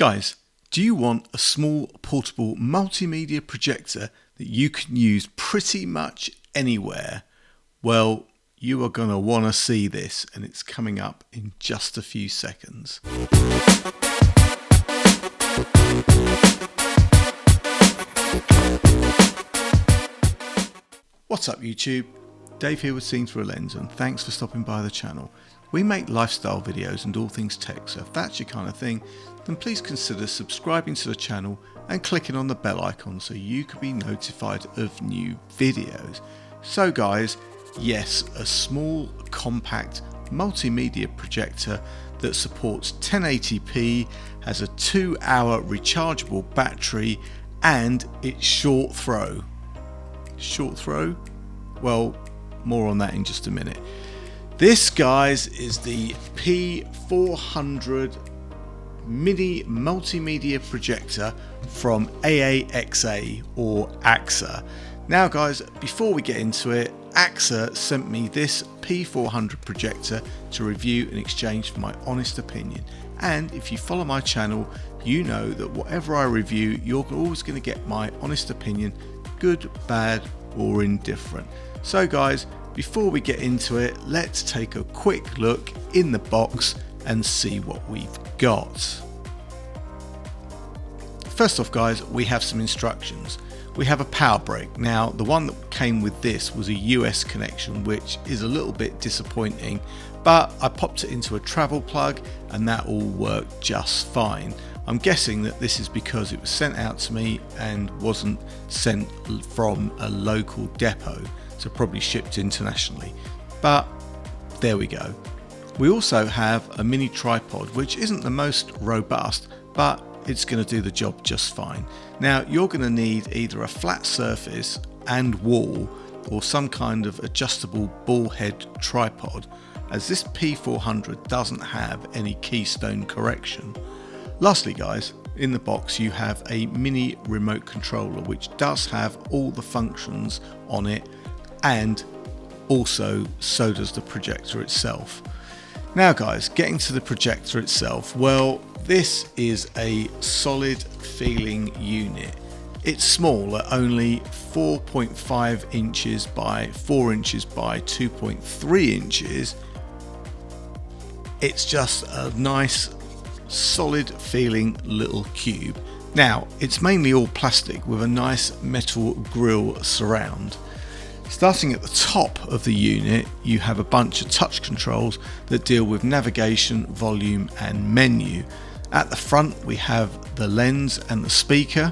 Guys, do you want a small portable multimedia projector that you can use pretty much anywhere? Well, you are going to want to see this, and it's coming up in just a few seconds. What's up YouTube? Dave here with Seen Through a Lens, and thanks for stopping by the channel. We make lifestyle videos and all things tech, so if that's your kind of thing, then please consider subscribing to the channel and clicking on the bell icon so you can be notified of new videos. So guys, yes, a small compact multimedia projector that supports 1080p, has a 2-hour rechargeable battery, and it's short throw. Short throw? Well, more on that in just a minute. This, guys, is the P400 mini multimedia projector from AAXA or AXA. Now guys, before we get into it, AXA sent me this P400 projector to review in exchange for my honest opinion. And if you follow my channel, you know that whatever I review, you're always going to get my honest opinion, good, bad, or indifferent. So guys, before we get into it, let's take a quick look in the box and see what we've got. First off guys, we have some instructions. We have a power brick. Now the one that came with this was a US connection, which is a little bit disappointing, but I popped it into a travel plug and that all worked just fine. I'm guessing that this is because it was sent out to me and wasn't sent from a local depot, so probably shipped internationally, but there we go. We also have a mini tripod, which isn't the most robust, but it's going to do the job just fine. Now you're going to need either a flat surface and wall or some kind of adjustable ball head tripod, as this P400 doesn't have any keystone correction. Lastly guys, in the box you have a mini remote controller which does have all the functions on it, and also so does the projector itself. Now guys, getting to the projector itself, well, this is a solid feeling unit. It's small at only 4.5 inches by 4 inches by 2.3 inches. It's just a nice solid feeling little cube. Now it's mainly all plastic with a nice metal grille surround. Starting at the top of the unit, you have a bunch of touch controls that deal with navigation, volume and menu. At the front we have the lens and the speaker.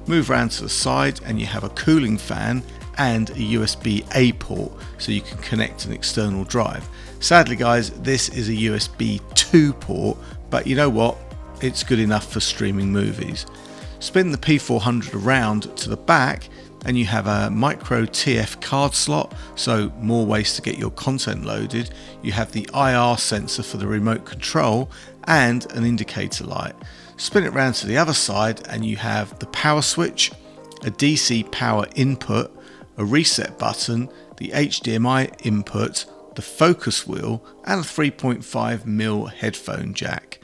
Move around to the side and you have a cooling fan and a USB-A port so you can connect an external drive. Sadly guys, this is a USB 2 port, but you know what, it's good enough for streaming movies. Spin the P400 around to the back and you have a micro TF card slot, so more ways to get your content loaded. You have the IR sensor for the remote control and an indicator light. Spin it around to the other side and you have the power switch, a DC power input, a reset button, the HDMI input, the focus wheel and a 3.5mm headphone jack.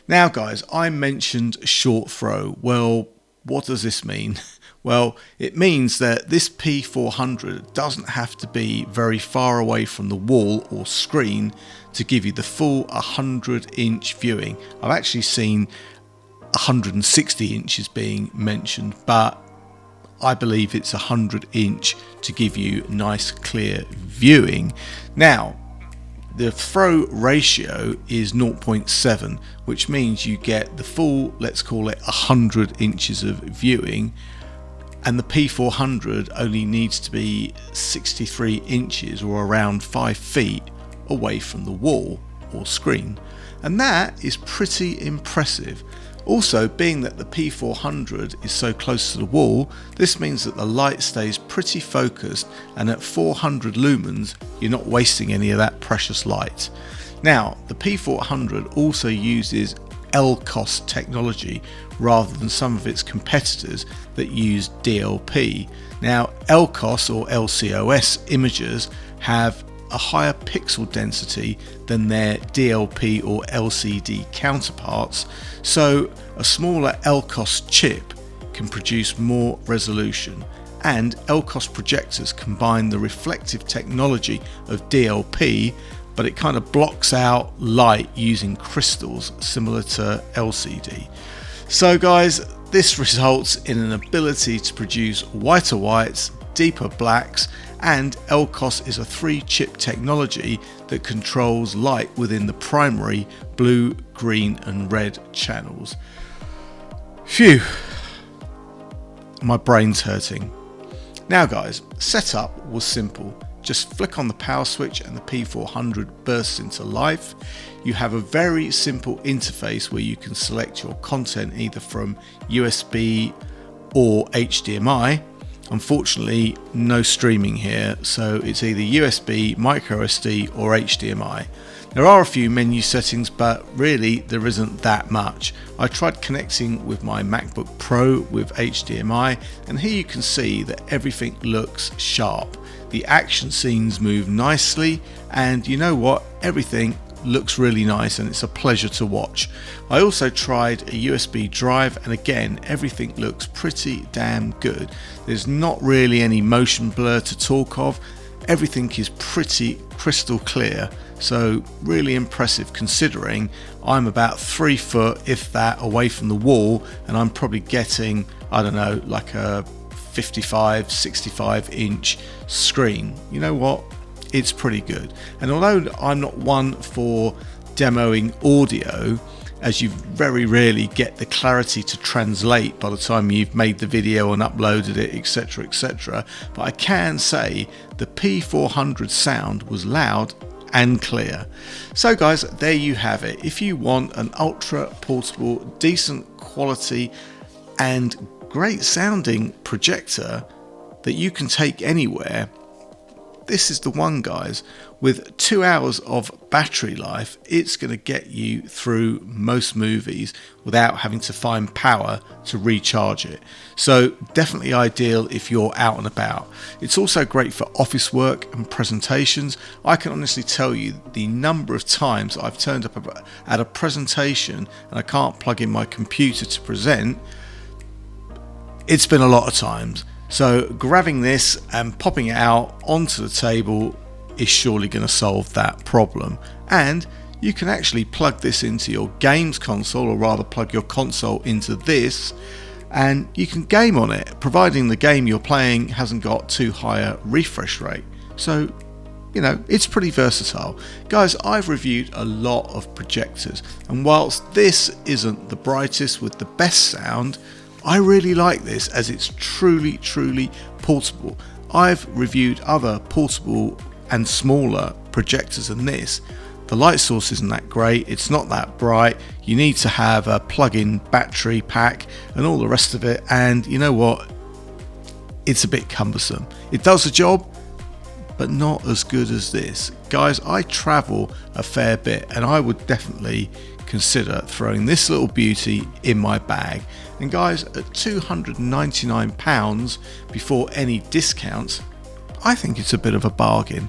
Now guys, I mentioned short throw. Well, what does this mean? Well, it means that this P400 doesn't have to be very far away from the wall or screen to give you the full 100-inch viewing. I've actually seen 160 inches being mentioned, but I believe it's 100-inch to give you nice clear viewing. Now the throw ratio is 0.7, which means you get the full, let's call it 100 inches of viewing, and the P400 only needs to be 63 inches or around 5 feet away from the wall or screen, and that is pretty impressive. Also, being that the P400 is so close to the wall, this means that the light stays pretty focused, and at 400 lumens you're not wasting any of that precious light. Now the P400 also uses LCOS technology rather than some of its competitors that use DLP. Now LCOS or LCOS imagers have a higher pixel density than their DLP or LCD counterparts, so a smaller LCOS chip can produce more resolution, and LCOS projectors combine the reflective technology of DLP, but it kind of blocks out light using crystals similar to LCD. So guys, this results in an ability to produce whiter whites, deeper blacks, and LCOS is a 3-chip technology that controls light within the primary blue, green and red channels. Phew, my brain's hurting. Now guys, setup was simple. Just flick on the power switch and the P400 bursts into life. You have a very simple interface where you can select your content either from USB or HDMI. Unfortunately, no streaming here, so it's either USB, micro SD or HDMI. There are a few menu settings, but really there isn't that much. I tried connecting with my MacBook Pro with HDMI, and here you can see that everything looks sharp. The action scenes move nicely, and you know what? Everything looks really nice and it's a pleasure to watch. I also tried a USB drive, and again everything looks pretty damn good. There's not really any motion blur to talk of. Everything is pretty crystal clear, so really impressive considering I'm about 3 foot, if that, away from the wall, and I'm probably getting, I don't know, like a 55-65 inch screen. You know what? It's pretty good. And although I'm not one for demoing audio, as you very rarely get the clarity to translate by the time you've made the video and uploaded it, etc, etc, but I can say the P400 sound was loud and clear. So guys, there you have it. If you want an ultra portable, decent quality and great sounding projector that you can take anywhere, this is the one, guys. With 2 hours of battery life, it's going to get you through most movies without having to find power to recharge it. So definitely ideal if you're out and about. It's also great for office work and presentations. I can honestly tell you the number of times I've turned up at a presentation and I can't plug in my computer to present. It's been a lot of times. So grabbing this and popping it out onto the table is surely going to solve that problem. And you can actually plug this into your games console, or rather plug your console into this, and you can game on it, providing the game you're playing hasn't got too high a refresh rate. So, you know, it's pretty versatile. Guys, I've reviewed a lot of projectors, and whilst this isn't the brightest with the best sound, I really like this as it's truly portable. I've reviewed other portable and smaller projectors than this. The light source isn't that great, it's not that bright, you need to have a plug-in battery pack and all the rest of it, and you know what, it's a bit cumbersome. It does the job, but not as good as this. Guys, I travel a fair bit and I would definitely consider throwing this little beauty in my bag. And guys, at £299 before any discounts, I think it's a bit of a bargain.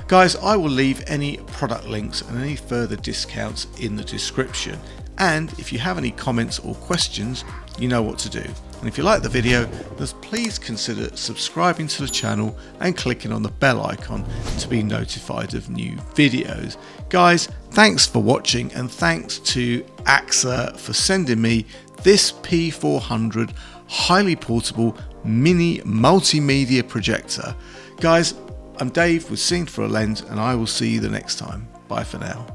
Guys, I will leave any product links and any further discounts in the description. And if you have any comments or questions, you know what to do. And if you like the video, then please consider subscribing to the channel and clicking on the bell icon to be notified of new videos. Guys, thanks for watching, and thanks to AAXA for sending me this P400 highly portable mini multimedia projector. Guys, I'm Dave with Seeing Through a Lens, and I will see you the next time. Bye for now.